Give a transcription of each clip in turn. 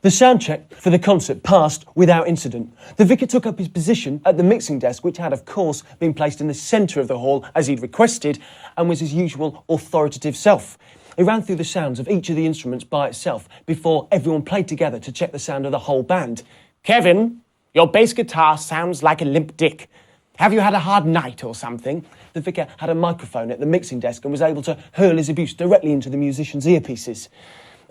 The sound check for the concert passed without incident. The vicar took up his position at the mixing desk, which had, of course, been placed in the centre of the hall as he'd requested, and was his usual authoritative self. He ran through the sounds of each of the instruments by itself before everyone played together to check the sound of the whole band. Kevin, your bass guitar sounds like a limp dick. Have you had a hard night or something? The vicar had a microphone at the mixing desk and was able to hurl his abuse directly into the musicians' earpieces.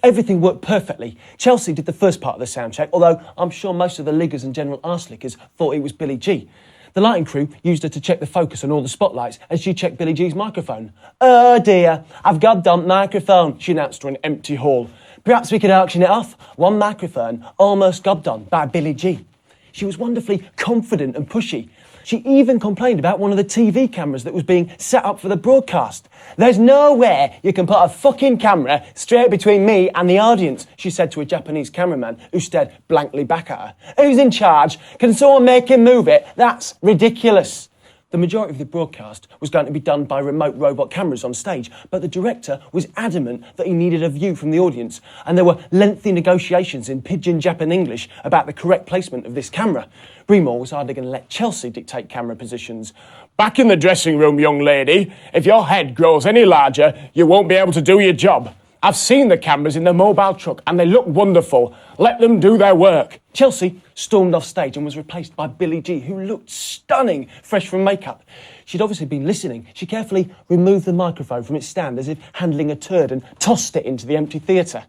Everything worked perfectly. Chelsea did the first part of the sound check, although I'm sure most of the liggers and general arse-lickers thought it was Billy G. The lighting crew used her to check the focus on all the spotlights, and she checked Billy G's microphone. "Oh dear, I've got a dump microphone," she announced to an empty hall. "Perhaps we could auction it off. One microphone, almost gobbed on by Billy G." She was wonderfully confident and pushy. She even complained about one of the TV cameras that was being set up for the broadcast. "There's no way you can put a fucking camera straight between me and the audience," she said to a Japanese cameraman who stared blankly back at her. "Who's in charge? Can someone make him move it? That's ridiculous." The majority of the broadcast was going to be done by remote robot cameras on stage, but the director was adamant that he needed a view from the audience, and there were lengthy negotiations in pidgin Japan English about the correct placement of this camera. Breamore was hardly going to let Chelsea dictate camera positions. "Back in the dressing room, young lady. If your head grows any larger, you won't be able to do your job. I've seen the cameras in the mobile truck and they look wonderful. Let them do their work." Chelsea stormed off stage and was replaced by Billy G, who looked stunning, fresh from makeup. She'd obviously been listening. She carefully removed the microphone from its stand as if handling a turd and tossed it into the empty theatre.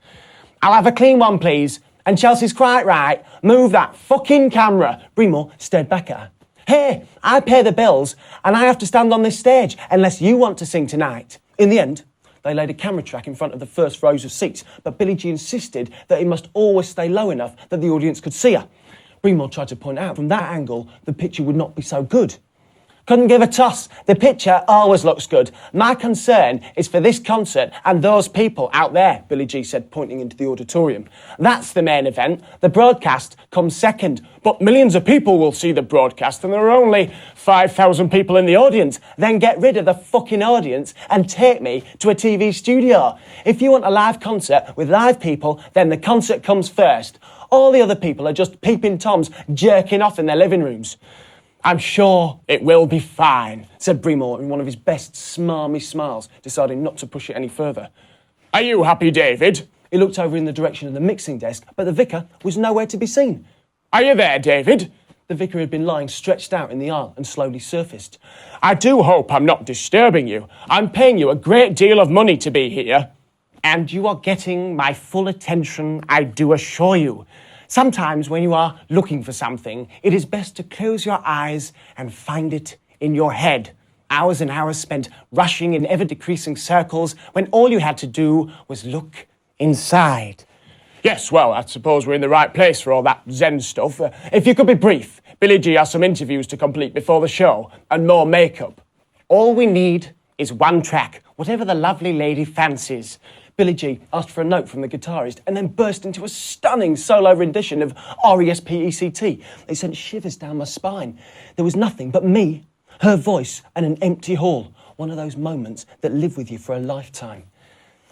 "I'll have a clean one, please. And Chelsea's quite right. Move that fucking camera." Breamore stared back at her. "Hey, I pay the bills and I have to stand on this stage unless you want to sing tonight." In the end, they laid a camera track in front of the first rows of seats, but Billy G insisted that it must always stay low enough that the audience could see her. Breamore tried to point out from that angle the picture would not be so good. "Couldn't give a toss. The picture always looks good. My concern is for this concert and those people out there," Billy G said, pointing into the auditorium. "That's the main event. The broadcast comes second." "But millions of people will see the broadcast and there are only 5,000 people in the audience." "Then get rid of the fucking audience and take me to a TV studio. If you want a live concert with live people, then the concert comes first. All the other people are just peeping Toms jerking off in their living rooms." "I'm sure it will be fine," said Breamore in one of his best smarmy smiles, deciding not to push it any further. "Are you happy, David?" He looked over in the direction of the mixing desk, but the vicar was nowhere to be seen. "Are you there, David?" The vicar had been lying stretched out in the aisle and slowly surfaced. "I do hope I'm not disturbing you. I'm paying you a great deal of money to be here. And you are getting my full attention, I do assure you. Sometimes when you are looking for something, it is best to close your eyes and find it in your head. Hours and hours spent rushing in ever-decreasing circles when all you had to do was look inside." "Yes, well, I suppose we're in the right place for all that Zen stuff. If you could be brief, Billy G has some interviews to complete before the show and more makeup." "All we need is one track, whatever the lovely lady fancies." Billy G asked for a note from the guitarist and then burst into a stunning solo rendition of R.E.S.P.E.C.T. It sent shivers down my spine. There was nothing but me, her voice, and an empty hall. One of those moments that live with you for a lifetime.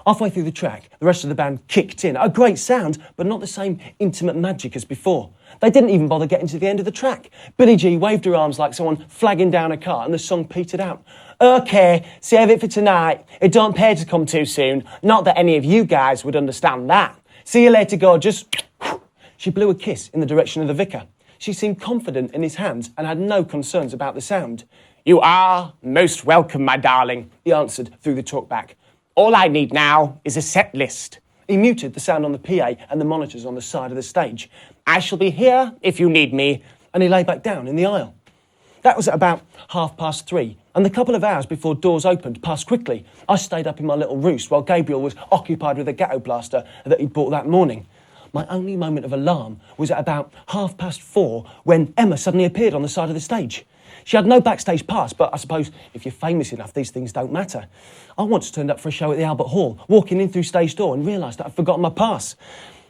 Halfway through the track, the rest of the band kicked in. A great sound, but not the same intimate magic as before. They didn't even bother getting to the end of the track. Billy G waved her arms like someone flagging down a car, and the song petered out. "OK, save it for tonight. It don't pay to come too soon. Not that any of you guys would understand that. See you later, gorgeous." She blew a kiss in the direction of the vicar. She seemed confident in his hands and had no concerns about the sound. "You are most welcome, my darling," he answered through the talkback. "All I need now is a set list." He muted the sound on the PA and the monitors on the side of the stage. "I shall be here if you need me," and he lay back down in the aisle. That was at about 3:30, and the couple of hours before doors opened passed quickly. I stayed up in my little roost while Gabriel was occupied with a ghetto blaster that he'd bought that morning. My only moment of alarm was at about 4:30 when Emma suddenly appeared on the side of the stage. She had no backstage pass, but I suppose if you're famous enough, these things don't matter. I once turned up for a show at the Albert Hall, walking in through stage door and realised that I'd forgotten my pass.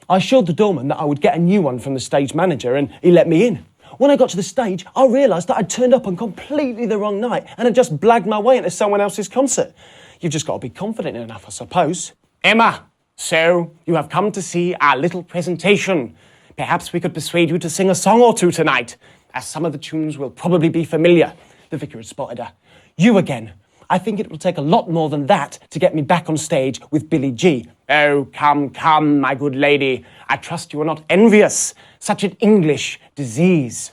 I assured the doorman that I would get a new one from the stage manager and he let me in. When I got to the stage, I realised that I'd turned up on completely the wrong night and had just blagged my way into someone else's concert. You've just got to be confident enough, I suppose. "Emma, So, you have come to see our little presentation. Perhaps we could persuade you to sing a song or two tonight, as some of the tunes will probably be familiar. The vicar had spotted her. You again. I think it will take a lot more than that to get me back on stage with Billy G. Oh, come, my good lady. I trust you are not envious. Such an English disease.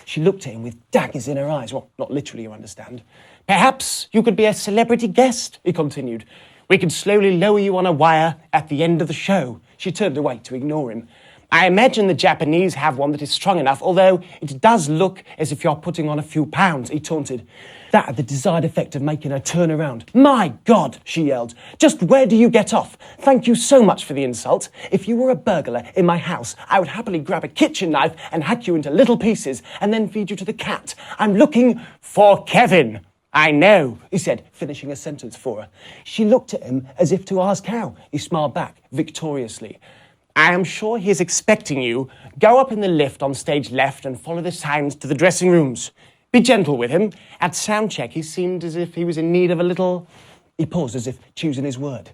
She looked at him with daggers in her eyes. Well, not literally, you understand. Perhaps you could be a celebrity guest, he continued. We could slowly lower you on a wire at the end of the show. She turned away to ignore him. I imagine the Japanese have one that is strong enough, although it does look as if you're putting on a few pounds, he taunted. That had the desired effect of making her turn around. My God, she yelled. Just where do you get off? Thank you so much for the insult. If you were a burglar in my house, I would happily grab a kitchen knife and hack you into little pieces and then feed you to the cat. I'm looking for Kevin. I know, he said, finishing a sentence for her. She looked at him as if to ask how. He smiled back victoriously. I am sure he is expecting you. Go up in the lift on stage left and follow the signs to the dressing rooms. Be gentle with him. At soundcheck, he seemed as if he was in need of a little... He paused as if choosing his word.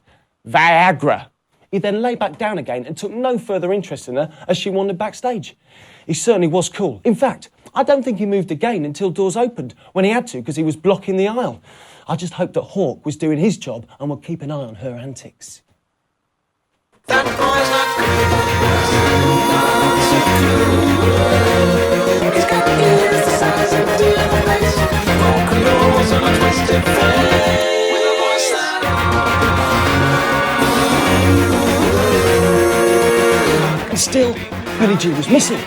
Viagra. He then lay back down again and took no further interest in her as she wandered backstage. He certainly was cool. In fact, I don't think he moved again until doors opened, when he had to because he was blocking the aisle. I just hoped that Hawk was doing his job and would keep an eye on her antics. That boy's not cool. He's got ears the size of deer face, broken nose and a twisted face, with a voice that And still, Billy G was missing. I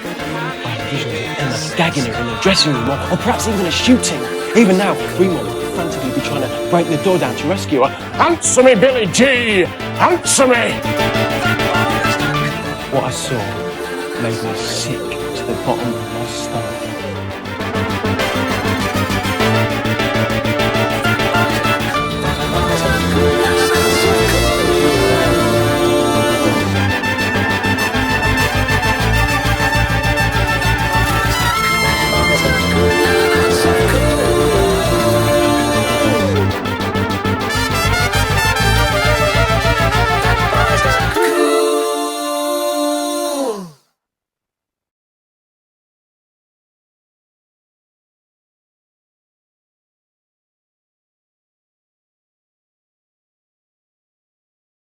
had visions of Emma gagging her in the dressing room, or perhaps even a shooting. Even now, Fremont would frantically be trying to break the door down to rescue her. Answer me, Billy G! Answer me! What I saw made me sick to the bottom of my stomach.